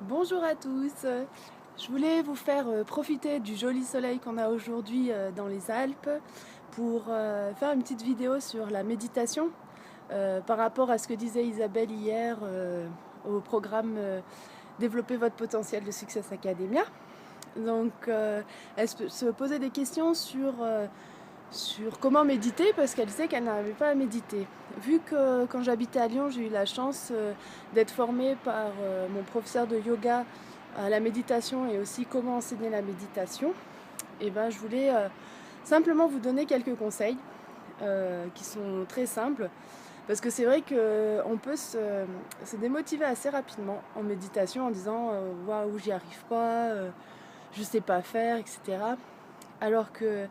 Bonjour à tous, je voulais vous faire profiter du joli soleil qu'on a aujourd'hui dans les Alpes pour faire une petite vidéo sur la méditation par rapport à ce que disait Isabelle hier au programme Développer votre potentiel de Success Academia. Donc elle se posait des questions sur comment méditer parce qu'elle sait qu'elle n'arrivait pas à méditer. Vu que quand j'habitais à Lyon, j'ai eu la chance d'être formée par mon professeur de yoga à la méditation et aussi comment enseigner la méditation, et ben, je voulais simplement vous donner quelques conseils qui sont très simples parce que c'est vrai qu'on peut se démotiver assez rapidement en méditation en disant waouh, j'y arrive pas, je sais pas faire, etc. Alors que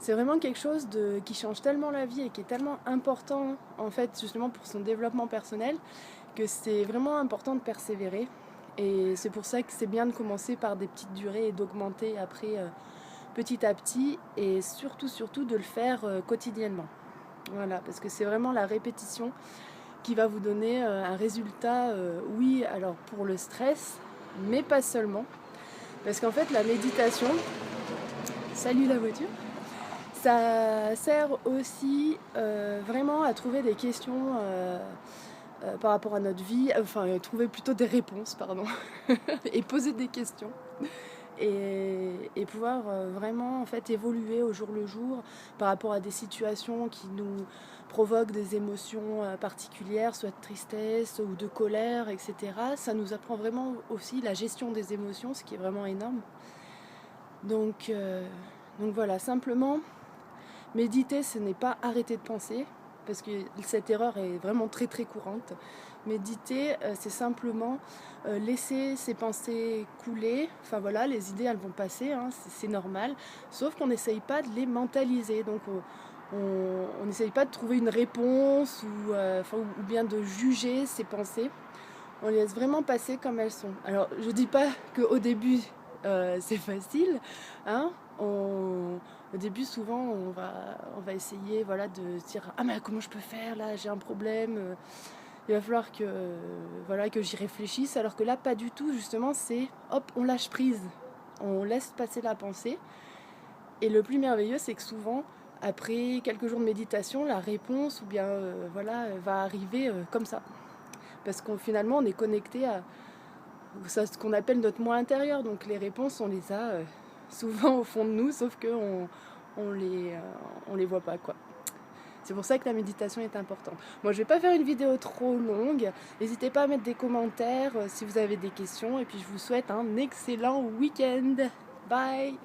c'est vraiment quelque chose qui change tellement la vie et qui est tellement important en fait justement pour son développement personnel que c'est vraiment important de persévérer. Et c'est pour ça que c'est bien de commencer par des petites durées et d'augmenter après petit à petit et surtout de le faire quotidiennement. Voilà, parce que c'est vraiment la répétition qui va vous donner un résultat, oui, alors pour le stress, mais pas seulement. Parce qu'en fait, la méditation, salut la voiture, ça sert aussi vraiment à trouver des questions par rapport à notre vie, enfin trouver plutôt des réponses, pardon, et poser des questions. Et pouvoir vraiment en fait évoluer au jour le jour par rapport à des situations qui nous provoquent des émotions particulières, soit de tristesse ou de colère, etc. Ça nous apprend vraiment aussi la gestion des émotions, ce qui est vraiment énorme. Donc voilà, simplement méditer, ce n'est pas arrêter de penser, parce que cette erreur est vraiment très très courante. Méditer, c'est simplement laisser ses pensées couler. Enfin voilà, les idées elles vont passer, hein, c'est normal. Sauf qu'on n'essaye pas de les mentaliser. Donc on n'essaye pas de trouver une réponse ou bien de juger ses pensées. On les laisse vraiment passer comme elles sont. Alors je dis pas qu'au début c'est facile, hein. Au début, souvent, on va essayer voilà, de se dire ah mais comment je peux faire là, j'ai un problème, il va falloir voilà, que j'y réfléchisse, alors que là pas du tout, justement c'est hop, on lâche prise, on laisse passer la pensée. Et le plus merveilleux, c'est que souvent après quelques jours de méditation, la réponse ou bien voilà, va arriver comme ça, parce qu'on finalement on est connecté à ce qu'on appelle notre moi intérieur. Donc les réponses, on les a souvent au fond de nous, sauf qu'on on les voit pas, quoi. C'est pour ça que la méditation est importante. Moi, je vais pas faire une vidéo trop longue. N'hésitez pas à mettre des commentaires si vous avez des questions. Et puis, je vous souhaite un excellent week-end. Bye!